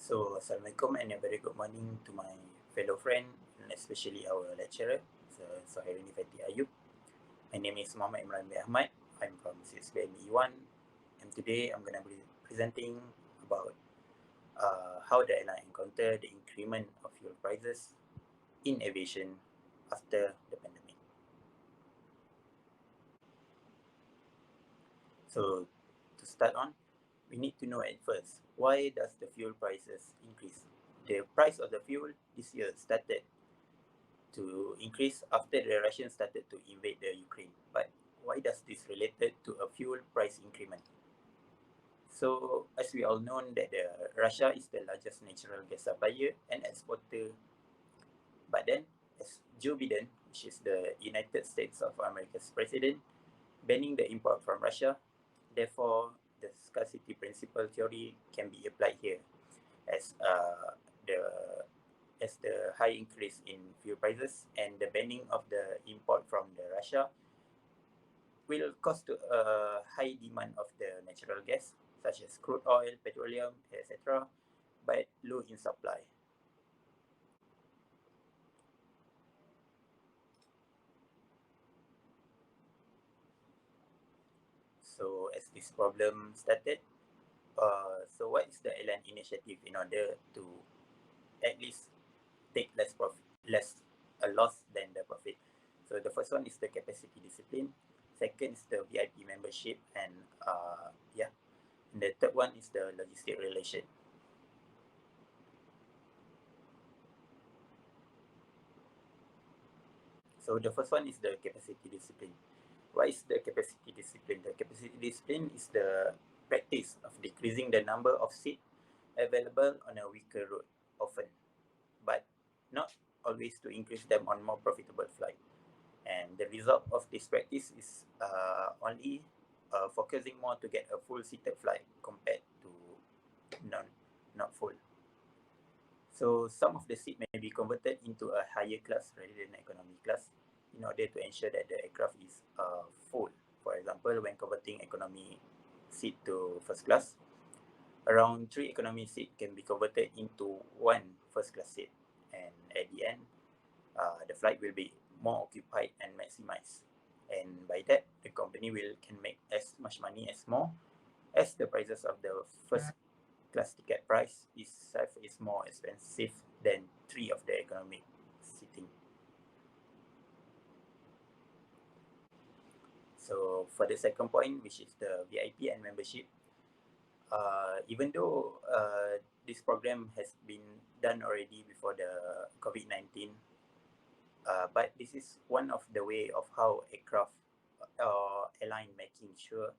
Assalamualaikum and a very good morning to my fellow friend and especially our lecturer, Sohailini Fatih Ayub. My name is Muhammad Imran bin Ahmad. I'm from CSBM E1 and today I'm going to be presenting about how the airline encounter the increment of fuel prices in aviation after the pandemic. So to start on, we need to know at first, why does the fuel prices increase? The price of the fuel this year started to increase after the Russians started to invade the Ukraine. But why does this related to a fuel price increment? So as we all know that Russia is the largest natural gas supplier and exporter. But then as Joe Biden, which is the United States of America's president, banning the import from Russia, therefore the scarcity principle theory can be applied here as the high increase in fuel prices and the banning of the import from the Russia will cause to a high demand of the natural gas such as crude oil, petroleum, etc., but low in supply. So as this problem started, so what is the airline initiative in order to at least take less loss than the profit? So the first one is the capacity discipline. Second is the VIP membership, and and the third one is the logistic relation. So the first one is the capacity discipline. What is the capacity discipline? The capacity discipline is the practice of decreasing the number of seats available on a weaker route often, but not always to increase them on more profitable flight. And the result of this practice is only focusing more to get a full seated flight compared to not full. So some of the seat may be converted into a higher class rather than economy class in order to ensure that the aircraft is full. For example, when converting economy seat to first class, around 3 economy seat can be converted into 1 first class seat, and at the end, the flight will be more occupied and maximized. And by that, the company can make as much money as more as the prices of the first class ticket price is more expensive than 3 of the economic seating. So for the second point, which is the VIP and membership, even though this program has been done already before the COVID-19, but this is one of the way of how aircraft or airline making sure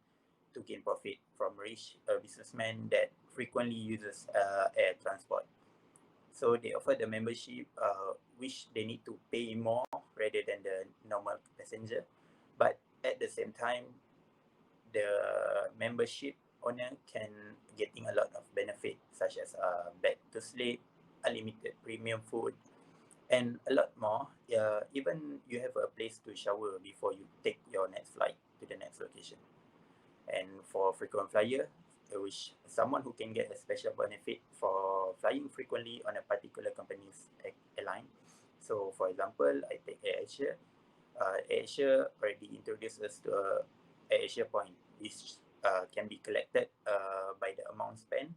to gain profit from rich businessmen that frequently uses air transport. So they offer the membership, which they need to pay more rather than the normal passenger. But at the same time, the membership owner can getting a lot of benefit such as bed to sleep, unlimited premium food, and a lot more. Even you have a place to shower before you take your next flight to the next location. And for frequent flyer, which someone who can get a special benefit for flying frequently on a particular company's airline. So for example, I take AirAsia. AirAsia already introduced us to AirAsia point, which can be collected by the amount spent,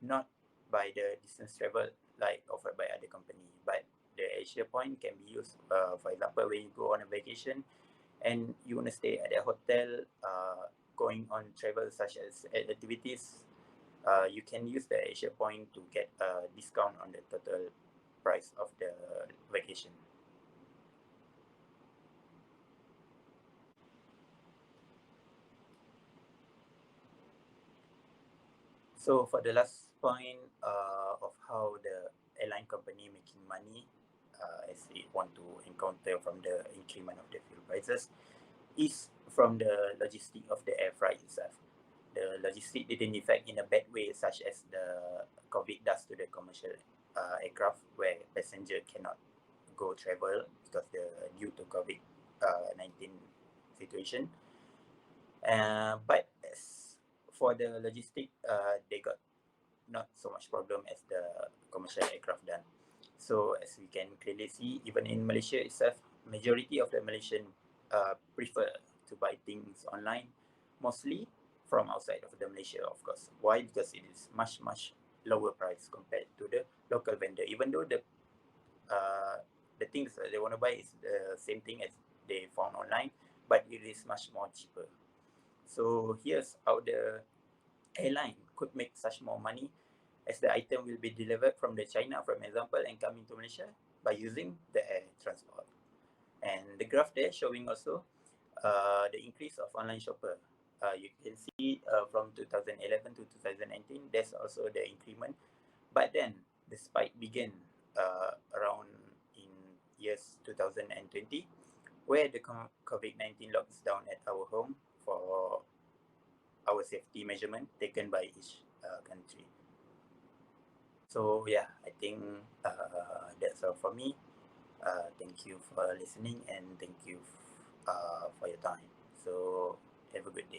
not by the distance travel like offered by other company, but the Asia point can be used, for example, when you go on a vacation and you want to stay at a hotel, going on travel such as activities, you can use the Asia point to get a discount on the total price of the vacation. So for the last point of how the airline company making money as it want to encounter from the increment of the fuel prices is from the logistic of the air freight itself. The logistic didn't affect in a bad way, such as the COVID does to the commercial aircraft, where passenger cannot go travel because due to COVID-19 situation. But as for the logistic, they got not so much problem as the commercial aircraft done. So as we can clearly see, even in Malaysia itself, majority of the Malaysian prefer to buy things online, mostly from outside of the Malaysia, of course. Why? Because it is much lower price compared to the local vendor. Even though the things that they want to buy is the same thing as they found online, but it is much more cheaper. So here's how the airline could make such more money, as the item will be delivered from the China, for example, and coming to Malaysia by using the air transport. And the graph there showing also the increase of online shopper. You can see from 2011 to 2019, there's also the increment. But then the spike began around in years 2020, where the COVID-19 locks down at our home for our safety measurement taken by each country. So yeah, I think that's all for me. Thank you for listening, and thank you for your time. So have a good day.